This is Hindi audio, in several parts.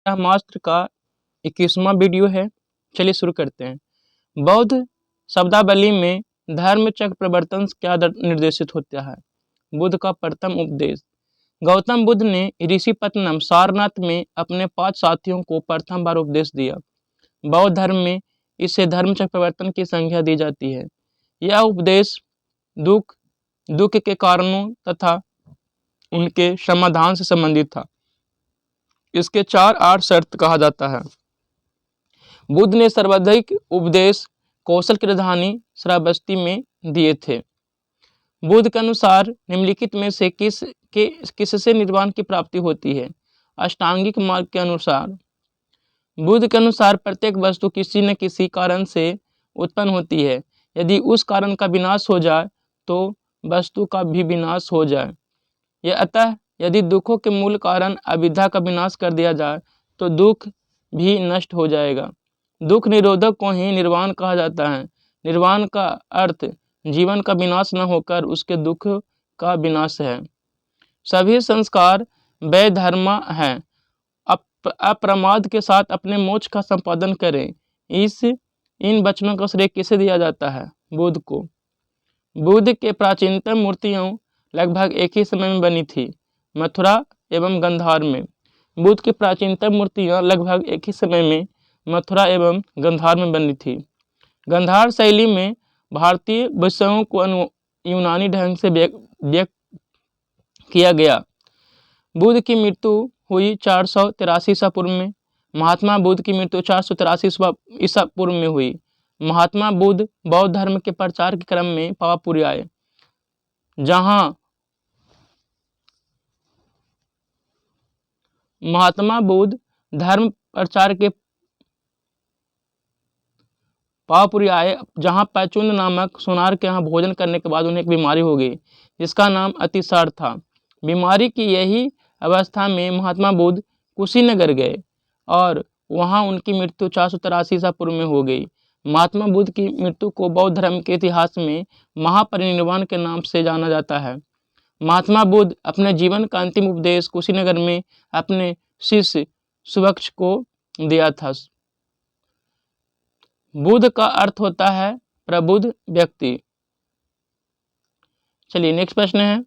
यह मास्टर का 21वां वीडियो है। चलिए शुरू करते हैं। बौद्ध शब्दावली में धर्म चक्र प्रवर्तन क्या निर्देशित होता है? बुद्ध का प्रथम उपदेश। गौतम बुद्ध ने ऋषिपत्तनम सारनाथ में अपने 5 साथियों को प्रथम बार उपदेश दिया। बौद्ध धर्म में इसे धर्म चक्र प्रवर्तन की संज्ञा दी जाती है। यह उपदेश दुख के कारणों तथा उनके समाधान से संबंधित था। इसके 4 8 शर्त कहा जाता है। बुद्ध ने सर्वाधिक उपदेश कौशल की राजधानी श्रावस्ती में दिए थे। बुद्ध के अनुसार निम्नलिखित में से किससे निर्वाण की प्राप्ति होती है? अष्टांगिक मार्ग के अनुसार। बुद्ध के अनुसार प्रत्येक वस्तु किसी न किसी कारण से उत्पन्न होती है। यदि उस कारण का विनाश हो जाए तो वस्तु का भी विनाश हो जाए। यह अतः यदि दुखों के मूल कारण अविद्या का विनाश कर दिया जाए तो दुख भी नष्ट हो जाएगा। दुख निरोधक को ही निर्वाण कहा जाता है। निर्वाण का अर्थ जीवन का विनाश न होकर उसके दुख का विनाश है। सभी संस्कार वैधर्म हैं। अप्रमाद के साथ अपने मोक्ष का संपादन करें। इन वचनों का श्रेय किसे दिया जाता है? बुद्ध को। बुद्ध के प्राचीनतम मूर्तियां लगभग एक ही समय में बनी थी, मथुरा एवं गंधार में। बुद्ध की प्राचीनतम मूर्तियां लगभग एक ही समय में मथुरा एवं गंधार में बनी थी। गंधार शैली में भारतीय विषयों को यूनानी ढंग से व्यक्त किया गया। बुद्ध की मृत्यु हुई 483 ईसा पूर्व में। महात्मा बुद्ध की मृत्यु 483 ईसा पूर्व में हुई। महात्मा बुद्ध बौद्ध धर्म के प्रचार के क्रम में पावापुरी आए, जहां महात्मा बुद्ध धर्म प्रचार के पावापुरी आए, जहां पैचुंद नामक सोनार के यहाँ भोजन करने के बाद उन्हें एक बीमारी हो गई जिसका नाम अतिसार था। बीमारी की यही अवस्था में महात्मा बुद्ध कुशीनगर गए और वहां उनकी मृत्यु 483 ईसा पूर्व में हो गई। महात्मा बुद्ध की मृत्यु को बौद्ध धर्म के इतिहास में महापरिनिर्वाण के नाम से जाना जाता है। महात्मा बुद्ध अपने जीवन का अंतिम उपदेश कुशीनगर में अपने शिष्य सुवक्ष को दिया था। बुद्ध का अर्थ होता है प्रबुद्ध व्यक्ति। चलिए नेक्स्ट प्रश्न है।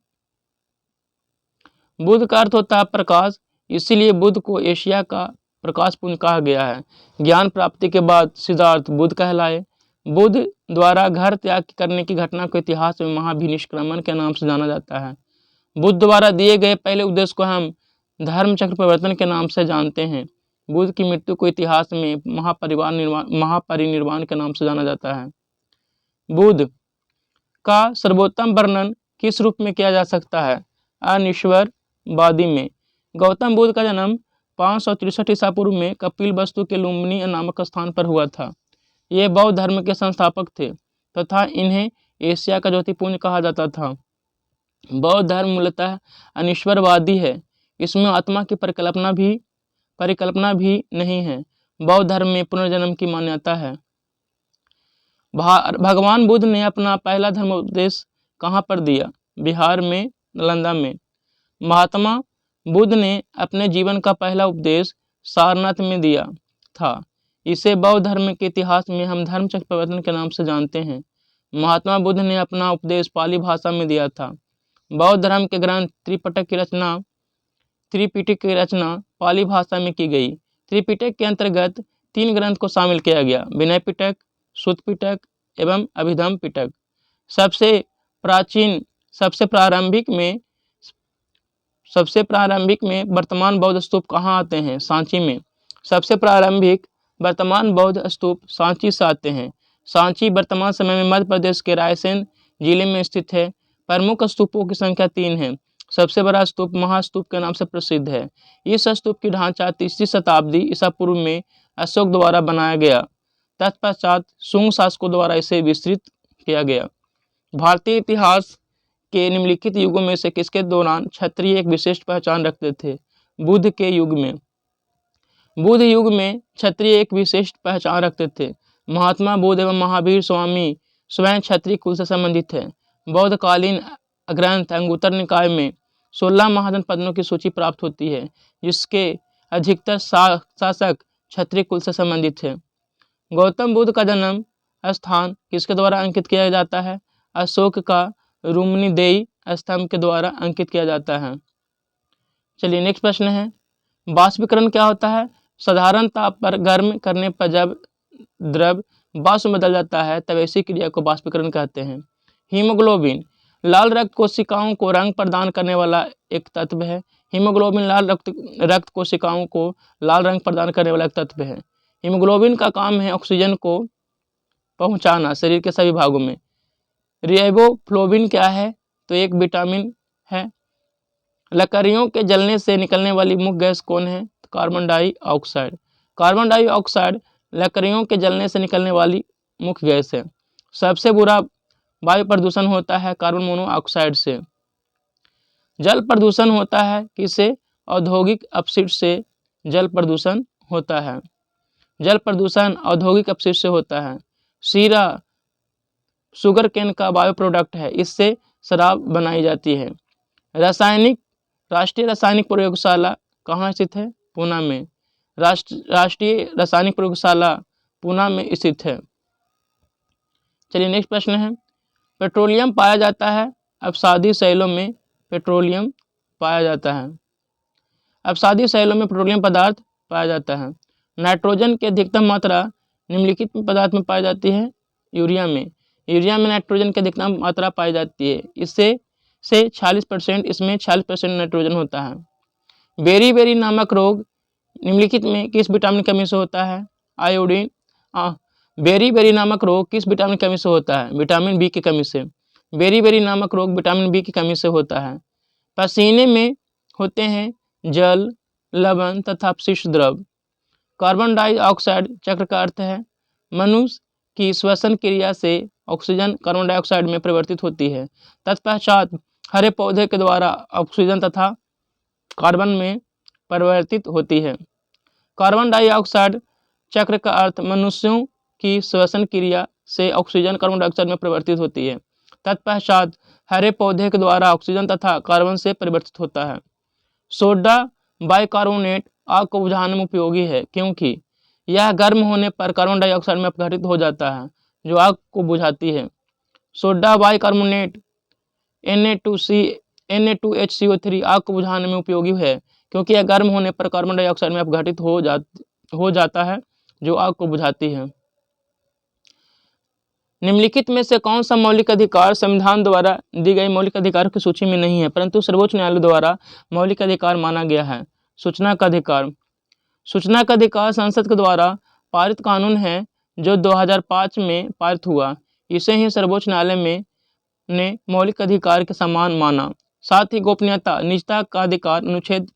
बुद्ध का अर्थ होता है प्रकाश, इसीलिए बुद्ध को एशिया का प्रकाश पुंज कहा गया है। ज्ञान प्राप्ति के बाद सिद्धार्थ बुद्ध कहलाए। बुद्ध द्वारा घर त्याग करने की घटना को इतिहास में महाभिनिष्क्रमण के नाम से जाना जाता है। बुद्ध द्वारा दिए गए पहले उपदेश को हम धर्म चक्र प्रवर्तन के नाम से जानते हैं। बुद्ध की मृत्यु को इतिहास में महापरिनिर्वाण के नाम से जाना जाता है। बुद्ध का सर्वोत्तम वर्णन किस रूप में किया जा सकता है? अनिश्वरवादी में। गौतम बुद्ध का जन्म 563 ईसा पूर्व में कपिलवस्तु के लुम्बिनी नामक स्थान पर हुआ था। ये बौद्ध धर्म के संस्थापक थे तथा इन्हें एशिया का ज्योतिपुंज कहा जाता था। बौद्ध धर्म मूलतः अनिश्वरवादी है। इसमें आत्मा की परिकल्पना भी नहीं है। बौद्ध धर्म में पुनर्जन्म की मान्यता है। भगवान बुद्ध ने अपना पहला धर्मोपदेश कहाँ पर दिया? बिहार में, नालंदा में। महात्मा बुद्ध ने अपने जीवन का पहला उपदेश सारनाथ में दिया था। इसे बौद्ध धर्म के इतिहास में हम धर्म चक्र प्रवर्तन के नाम से जानते हैं। महात्मा बुद्ध ने अपना उपदेश पाली भाषा में दिया था। बौद्ध धर्म के ग्रंथ त्रिपिटक की रचना पाली भाषा में की गई। त्रिपिटक के अंतर्गत 3 ग्रंथ को शामिल किया गया: विनय पिटक, सुत्त पिटक एवं अभिधम्म पिटक। सबसे प्रारंभिक में वर्तमान बौद्ध स्तूप कहाँ आते हैं? सांची में। सबसे प्रारंभिक वर्तमान बौद्ध स्तूप सांची से आते हैं। सांची वर्तमान समय में मध्य प्रदेश के रायसेन जिले में स्थित है। प्रमुख स्तूपों की संख्या 3 है। सबसे बड़ा स्तूप महास्तूप के नाम से प्रसिद्ध है। इस स्तूप की ढांचा 3वीं शताब्दी ईसा पूर्व में अशोक द्वारा बनाया गया। तत्पश्चात शुंग शासकों द्वारा इसे विस्तृत किया गया। भारतीय इतिहास के निम्नलिखित युगों में से किसके दौरान क्षत्रिय एक विशिष्ट पहचान रखते थे? बुद्ध के युग में। बुद्ध युग में क्षत्रिय एक विशिष्ट पहचान रखते थे। महात्मा बुद्ध एवं महावीर स्वामी स्वयं क्षत्रिय कुल से संबंधित है। बौद्धकालीन ग्रंथ अंगुत्तर निकाय में 16 महाजन पदों की सूची प्राप्त होती है, जिसके अधिकतर शासक क्षत्रिय कुल से संबंधित है। गौतम बुद्ध का जन्म स्थान किसके द्वारा अंकित किया जाता है? अशोक का रुम्नीदेई स्तंभ के द्वारा अंकित किया जाता है। चलिए नेक्स्ट प्रश्न है, बाष्पीकरण क्या होता है? साधारण ताप पर गर्म करने पर जब द्रव वाष्प में बदल जाता है तब ऐसी क्रिया को बाष्पीकरण कहते हैं। हीमोग्लोबिन लाल रक्त कोशिकाओं को रंग प्रदान करने वाला एक तत्व है। हीमोग्लोबिन लाल रक्त कोशिकाओं को लाल रंग प्रदान करने वाला एक तत्व है। हीमोग्लोबिन का काम है ऑक्सीजन को पहुंचाना शरीर के सभी भागों में। रिबोफ्लोबिन क्या है? तो एक विटामिन है। लकड़ियों के जलने से निकलने वाली मुख्य गैस कौन है? Carbon dioxide. कार्बन डाइऑक्साइड लकड़ियों के जलने से निकलने वाली मुख्य गैस है। सबसे बुरा वायु प्रदूषण होता है कार्बन मोनोऑक्साइड से। जल प्रदूषण होता है किससे? औद्योगिक अपशिष्ट से जल प्रदूषण होता है। जल प्रदूषण औद्योगिक अपशिष्ट से होता है। शीरा शुगर केन का बायो प्रोडक्ट है, इससे शराब बनाई जाती है। राष्ट्रीय रासायनिक प्रयोगशाला कहाँ स्थित है? पूना में। राष्ट्रीय रासायनिक प्रयोगशाला पूना में स्थित है। चलिए नेक्स्ट प्रश्न है, पेट्रोलियम पाया जाता है अपसादी शैलों में। पेट्रोलियम पाया जाता है अपसादी शैलों में, पेट्रोलियम पदार्थ पाया जाता है। नाइट्रोजन की अधिकतम मात्रा निम्नलिखित पदार्थ में पाई जाती है। यूरिया में। यूरिया में नाइट्रोजन की अधिकतम मात्रा पाई जाती है। इससे 46%, इसमें 46% नाइट्रोजन होता है। बेरी नामक रोग निम्नलिखित में किस विटामिन की कमी से होता है? आयोडीन। बेरी नामक रोग किस विटामिन की कमी से होता है? विटामिन बी की कमी से। बेरी नामक रोग विटामिन बी की कमी से होता है। पसीने में होते हैं जल, लवण तथा अपशिष्ट द्रव। कार्बन डाइऑक्साइड चक्र का अर्थ है मनुष्य की श्वसन क्रिया से ऑक्सीजन कार्बन डाइऑक्साइड में परिवर्तित होती है। तत्पश्चात हरे पौधे के द्वारा ऑक्सीजन तथा कार्बन में परिवर्तित होती है। कार्बन डाइऑक्साइड चक्र का अर्थ मनुष्यों की श्वसन क्रिया से ऑक्सीजन कार्बन डाइऑक्साइड में परिवर्तित होती है। तत्पश्चात हरे पौधे के द्वारा ऑक्सीजन तथा कार्बन से परिवर्तित होता है। सोडा बाइकार्बोनेट आग को बुझाने में उपयोगी है क्योंकि यह गर्म होने पर कार्बन डाइऑक्साइड में अपघटित हो जाता है जो आग को बुझाती है। सोडा बाइकार्बोनेट Na2HCO3 आग को बुझाने में उपयोगी है क्योंकि यह गर्म होने पर कार्बन डाइऑक्साइड में अपघटित हो जाता है जो आग को बुझाती है। निम्नलिखित में से कौन सा मौलिक अधिकार संविधान द्वारा दी गई मौलिक अधिकारों की सूची में नहीं है परंतु सर्वोच्च न्यायालय द्वारा मौलिक अधिकार माना गया है? सूचना का अधिकार। सूचना का अधिकार संसद के द्वारा पारित कानून है जो 2005 में पारित हुआ। इसे ही सर्वोच्च न्यायालय ने मौलिक अधिकार के समान माना। साथ ही गोपनीयता निजता का अधिकार अनुच्छेद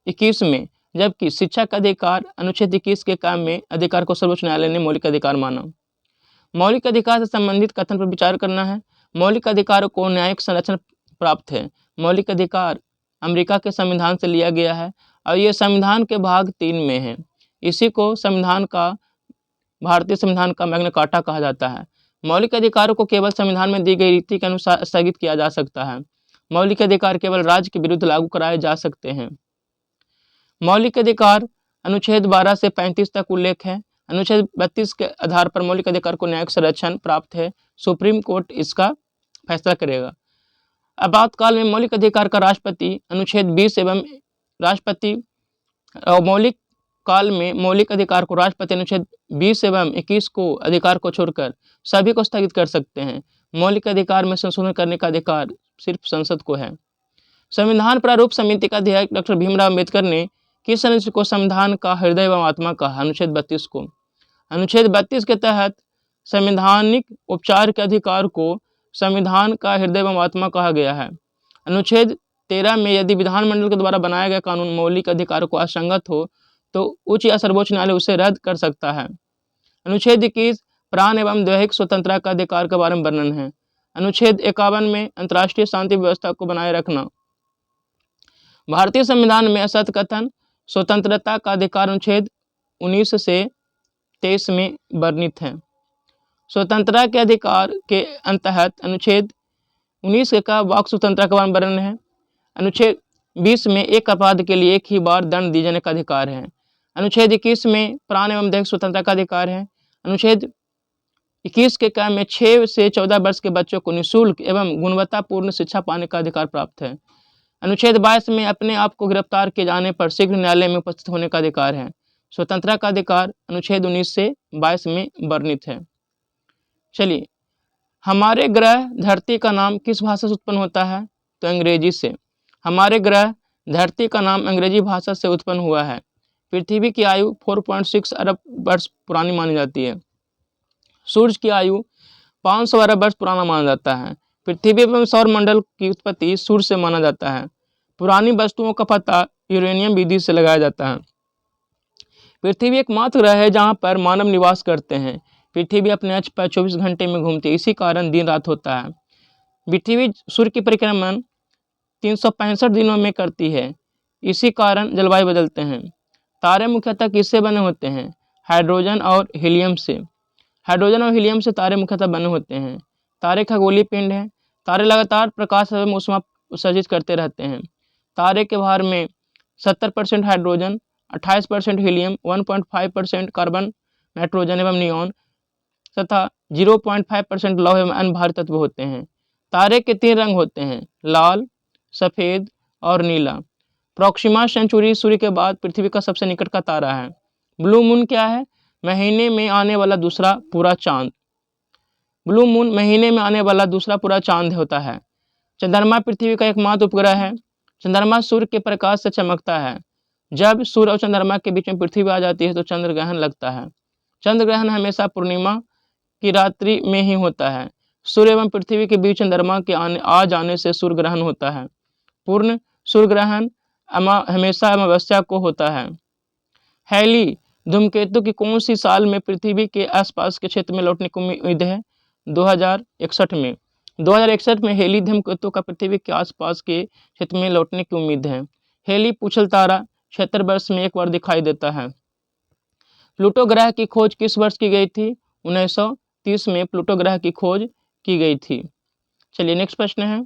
21 में, जबकि शिक्षा का अधिकार अनुच्छेद 21 के काम में अधिकार को सर्वोच्च न्यायालय ने मौलिक अधिकार माना। मौलिक अधिकार से संबंधित कथन पर विचार करना है। मौलिक अधिकारों को न्यायिक संरक्षण प्राप्त है। मौलिक अधिकार अमेरिका के संविधान से लिया गया है और ये संविधान के भाग 3 में है। इसी को भारतीय संविधान का मैग्ना कार्टा कहा जाता है। मौलिक अधिकारों को केवल संविधान में दी गई रीति के अनुसार स्थगित किया जा सकता है। मौलिक अधिकार केवल राज्य के विरुद्ध लागू कराए जा सकते हैं। मौलिक अधिकार अनुच्छेद 12 से 35 तक उल्लेख है। अनुच्छेद 32 के आधार पर मौलिक अधिकार को न्यायिक संरक्षण प्राप्त है। सुप्रीम कोर्ट इसका फैसला करेगा। आपातकाल में मौलिक अधिकार का राष्ट्रपति अनुच्छेद 20 एवं राष्ट्रपति मौलिक काल में मौलिक अधिकार को राष्ट्रपति अनुच्छेद 20 एवं 21 को अधिकार को छोड़कर सभी को स्थगित कर सकते हैं। मौलिक अधिकार में संशोधन करने का अधिकार सिर्फ संसद को है। संविधान प्रारूप समिति का अध्यक्ष डॉक्टर भीमराव अम्बेडकर ने किस अनुच्छेद को संविधान का हृदय एवं आत्मा कहा? अनुच्छेद 32 को। अनुच्छेद 32 के तहत संवैधानिक उपचार के अधिकार को संविधान का हृदय एवं आत्मा कहा गया है। अनुच्छेद 13 में यदि विधानमंडल के द्वारा बनाया गया कानून मौलिक अधिकारों को असंगत हो तो उच्च या सर्वोच्च न्यायालय उसे रद्द कर सकता है। अनुच्छेद 21 प्राण एवं दैहिक स्वतंत्रता का अधिकार के बारे में वर्णन है। अनुच्छेद 51 में अंतर्राष्ट्रीय शांति व्यवस्था को बनाए रखना। भारतीय संविधान में असत्य कथन स्वतंत्रता का अधिकार अनुच्छेद 19 से 23 में वर्णित है। स्वतंत्रता के अधिकार के अंतर्गत अनुच्छेद 19 का वाक स्वतंत्रता का वर्णन है। अनुच्छेद 20 में एक अपराध के लिए एक ही बार दंड दिए जाने का अधिकार है। अनुच्छेद 21 में प्राण एवं दैहिक स्वतंत्रता का अधिकार है। अनुच्छेद 21 के क में 6 से 14 वर्ष के बच्चों को निःशुल्क एवं गुणवत्तापूर्ण शिक्षा पाने का अधिकार प्राप्त है। अनुच्छेद 22 में अपने आप को गिरफ्तार किए जाने पर शीघ्र न्यायालय में उपस्थित होने का अधिकार है। स्वतंत्रता का अधिकार अनुच्छेद 19 से 22 में वर्णित है। चलिए, हमारे ग्रह धरती का नाम किस भाषा से उत्पन्न होता है? तो अंग्रेजी से। हमारे ग्रह धरती का नाम अंग्रेजी भाषा से उत्पन्न हुआ है। पृथ्वी की आयु 4.6 अरब वर्ष पुरानी मानी जाती है। सूर्य की आयु 500 अरब वर्ष पुराना माना जाता है। पृथ्वी एवं सौरमंडल की उत्पत्ति सूर्य से माना जाता है। पुरानी वस्तुओं का पता यूरेनियम विधि से लगाया जाता है। पृथ्वी एकमात्र ग्रह है जहाँ पर मानव निवास करते हैं। पृथ्वी अपने अक्ष पर 24 घंटे में घूमती है, इसी कारण दिन रात होता है। पृथ्वी सूर्य की परिक्रमण 365 दिनों में करती है, इसी कारण जलवायु बदलते हैं। तारे मुख्यतः किससे बने होते हैं? हाइड्रोजन और हीलियम से। हाइड्रोजन और हीलियम से तारे मुख्यतः बने होते हैं। तारे खगोलीय पिंड हैं। तारे लगातार प्रकाश एवं ऊष्मा उत्सर्जित करते रहते हैं। तारे के भार में 70% हाइड्रोजन, 28% हीलियम, 1.5% कार्बन, नाइट्रोजन एवं नियॉन तथा 0.5% लौह एवं अन्य भारी तत्व होते हैं। तारे के 3 रंग होते हैं, लाल, सफ़ेद और नीला। प्रोक्सिमा सेंचुरी सूर्य के बाद पृथ्वी का सबसे निकट का तारा है। ब्लू मून क्या है? महीने में आने वाला दूसरा पूरा चांद। ब्लू मून महीने में आने वाला दूसरा पूरा चांद होता है। चंद्रमा पृथ्वी का एकमात्र उपग्रह है। चंद्रमा सूर्य के प्रकाश से चमकता है। जब सूर्य और चंद्रमा के बीच में पृथ्वी आ जाती है तो चंद्र ग्रहण लगता है। चंद्र ग्रहण हमेशा पूर्णिमा की रात्रि में ही होता है। सूर्य एवं पृथ्वी के बीच चंद्रमा के आ जाने से सूर्य ग्रहण होता है। पूर्ण सूर्य ग्रहण हमेशा अमावस्या को होता है। हैली धूमकेतु की कौन सी साल में पृथ्वी के आसपास के क्षेत्र में लौटने की उम्मीद है? 2061 में। 2061 में हेली धूमकेतु का पृथ्वी के आसपास के क्षेत्र में लौटने की उम्मीद है। हेली पूछल तारा 76 वर्ष में एक बार दिखाई देता है। प्लूटो ग्रह की खोज किस वर्ष की गई थी? 1930 में प्लूटो ग्रह की खोज की गई थी। चलिए नेक्स्ट प्रश्न है।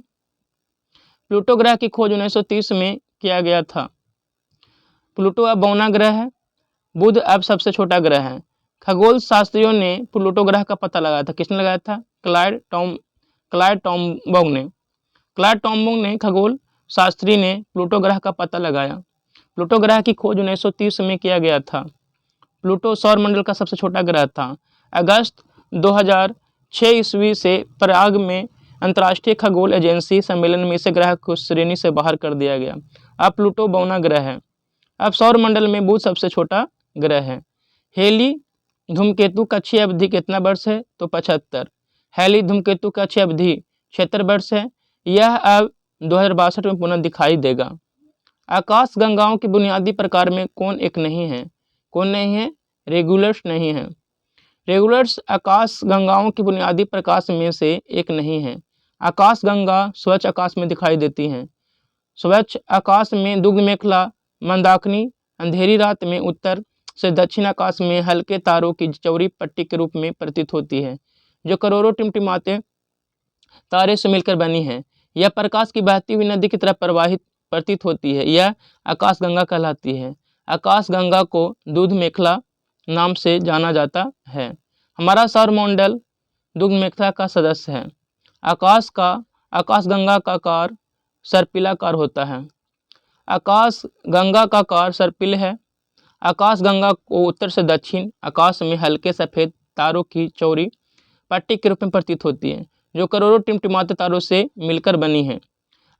प्लूटो ग्रह की खोज 1930 में किया गया था। प्लूटो अब बौना ग्रह है। बुध अब सबसे छोटा ग्रह है। खगोल शास्त्रियों ने प्लूटो ग्रह का पता लगाया था। किसने लगाया था? क्लाइड टॉम्बाउ ने खगोल शास्त्री ने प्लूटो ग्रह का पता लगाया। प्लूटो ग्रह की खोज 1930 में किया गया था। प्लूटो सौरमंडल का सबसे छोटा ग्रह था। अगस्त 2006 ईस्वी से प्राग में अंतर्राष्ट्रीय खगोल एजेंसी सम्मेलन में इसे ग्रह को श्रेणी से बाहर कर दिया गया। अब प्लूटो बौना ग्रह है। अब सौरमंडल में बुध सबसे छोटा ग्रह है। हेली धूमकेतु का अक्षीय अवधि कितना वर्ष है? तो 75। हेली धूमकेतु का अक्षीय अवधि 76 वर्ष है। यह अब 2062 में पुनः दिखाई देगा। आकाश गंगाओं के बुनियादी प्रकार में कौन एक नहीं है? कौन नहीं है? रेगुलर्स नहीं है। रेगुलर्स आकाश गंगाओं के बुनियादी प्रकाश में से एक नहीं है। आकाश गंगा स्वच्छ आकाश में दिखाई देती हैं। स्वच्छ आकाश में दुग्ध मेखला, मंदाकिनी अंधेरी रात में उत्तर से दक्षिण आकाश में हल्के तारों की चौड़ी पट्टी के रूप में प्रतीत होती है, जो करोड़ों टिमटिमाते तारे से मिलकर बनी है। यह प्रकाश की बहती हुई नदी की तरह प्रतीत होती है। यह आकाश गंगा कहलाती है। आकाश गंगा को दूध मेखला नाम से जाना जाता है। हमारा सौरमंडल दूध मेखला का सदस्य है। आकाश गंगा का आकार सर्पिलाकार होता है। आकाश गंगा का आकार सर्पिल है। आकाश गंगा को उत्तर से दक्षिण आकाश में हल्के सफ़ेद तारों की चौड़ी पट्टी के रूप में प्रतीत होती है, जो करोड़ों टिमटिमाते तारों से मिलकर बनी है।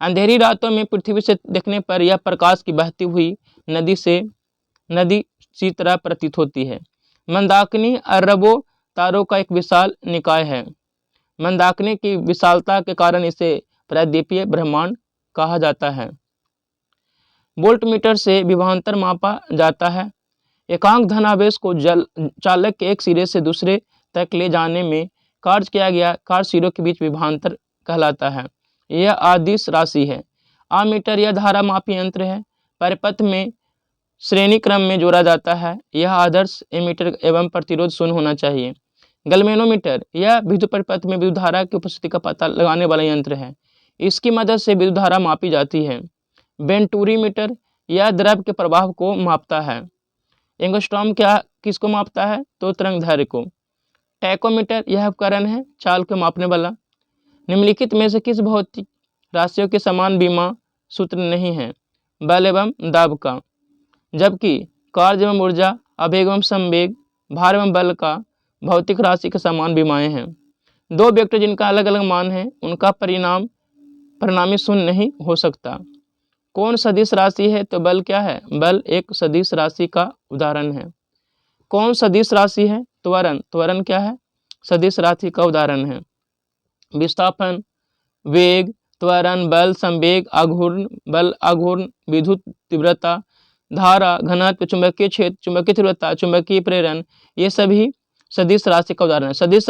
अंधेरी रातों में पृथ्वी से देखने पर यह प्रकाश की बहती हुई नदी सी तरह प्रतीत होती है। मंदाकिनी अरबों तारों का एक विशाल निकाय है। मंदाकिनी की विशालता के कारण इसे प्रायद्वीपीय ब्रह्मांड कहा जाता है। वोल्टमीटर से विभवांतर मापा जाता है। एकांक धनावेश को चालक के एक सिरे से दूसरे तक ले जाने में कार्य किया गया कार्य सिरों के बीच विभवांतर कहलाता है। यह आदिश राशि है। आमीटर यह धारा मापी यंत्र है। परिपथ में श्रेणी क्रम में जोड़ा जाता है। यह आदर्श एमीटर एवं प्रतिरोध शून्य होना चाहिए। गैल्वेनोमीटर यह विद्युत परिपथ में विद्युत धारा की उपस्थिति का पता लगाने वाला यंत्र है। इसकी मदद से विद्युत धारा मापी जाती है। वेंटूरीमीटर यह द्रव के प्रवाह को मापता है। एंगस्ट्रॉम क्या किसको मापता है? तो तरंगदैर्घ्य को। टैकोमीटर यह उपकरण है चाल को मापने वाला। निम्नलिखित में से किस भौतिक राशियों के समान बीमा सूत्र नहीं है? बल एवं दाब का, जबकि कार्य एवं ऊर्जा, आवेग एवं संवेग, भार एवं बल का भौतिक राशि के समान बीमाएं हैं। दो वेक्टर जिनका अलग अलग मान है उनका परिणामी शून्य नहीं हो सकता। कौन सदिश राशि है? तो बल क्या है? बल एक सदिश राशि का उदाहरण है। कौन सदिश राशि है? त्वरण। त्वरण क्या है? सदिश राशि का उदाहरण है। विस्थापन, वेग, त्वरण, बल, संवेग, आघूर्ण, बल, आघूर्ण, विद्युत तीव्रता, धारा, घनत्व, चुंबकीय क्षेत्र, चुंबकीय तीव्रता, चुंबकीय प्रेरण, ये सभी सदिश राशि का उदाहरण है। सदिश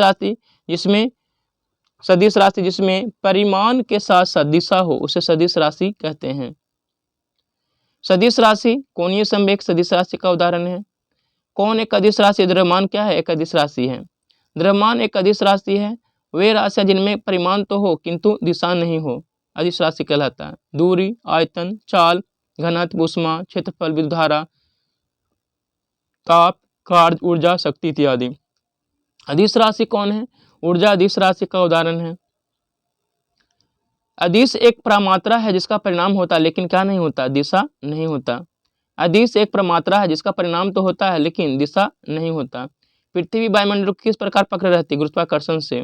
राशि जिसमें परिमाण के साथ साथ दिशा हो उसे सदिश राशि कहते हैं। सदिश राशि कोणीय संवेग सदिश राशि का उदाहरण है। कौन एक अदिश राशि? द्रव्यमान क्या है? एक अदिश राशि है। द्रव्यमान एक अदिश राशि है। वे राशियां जिनमें परिमाण तो हो किंतु दिशा नहीं हो, अदिश राशि कहलाता है। दूरी, आयतन, चाल, घनत्व, ऊष्मा, क्षेत्रफल, विद्युत धारा, ताप, कार्य, ऊर्जा, शक्ति इत्यादि। अदिश राशि कौन है? ऊर्जा अदिश राशि का उदाहरण है। अदिश एक प्रमात्रा है जिसका परिणाम होता है लेकिन क्या नहीं होता? दिशा नहीं होता। अदिश एक प्रमात्रा है जिसका परिणाम तो होता है लेकिन दिशा नहीं होता। पृथ्वी वायुमंडल को किस प्रकार पकड़े रहती है? गुरुत्वाकर्षण से।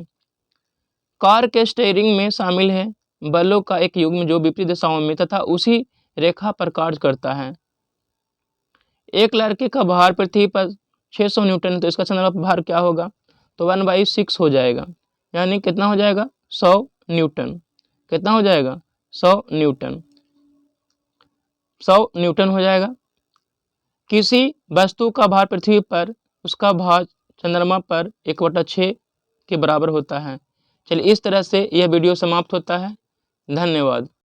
कार के स्टीयरिंग में शामिल है बलों का एक युग्म जो विपरीत दिशाओं में तथा उसी रेखा पर कार्य करता है। एक लड़के का भार पृथ्वी पर 600 न्यूटन, तो इसका चंद्रमा पर भार क्या होगा? तो 1/6 हो जाएगा, यानी कितना हो जाएगा? 100 न्यूटन। कितना हो जाएगा? 100 न्यूटन। 100 न्यूटन हो जाएगा। किसी वस्तु का भार पृथ्वी पर उसका भार चंद्रमा पर 1/6 के बराबर होता है। चलिए इस तरह से यह वीडियो समाप्त होता है। धन्यवाद।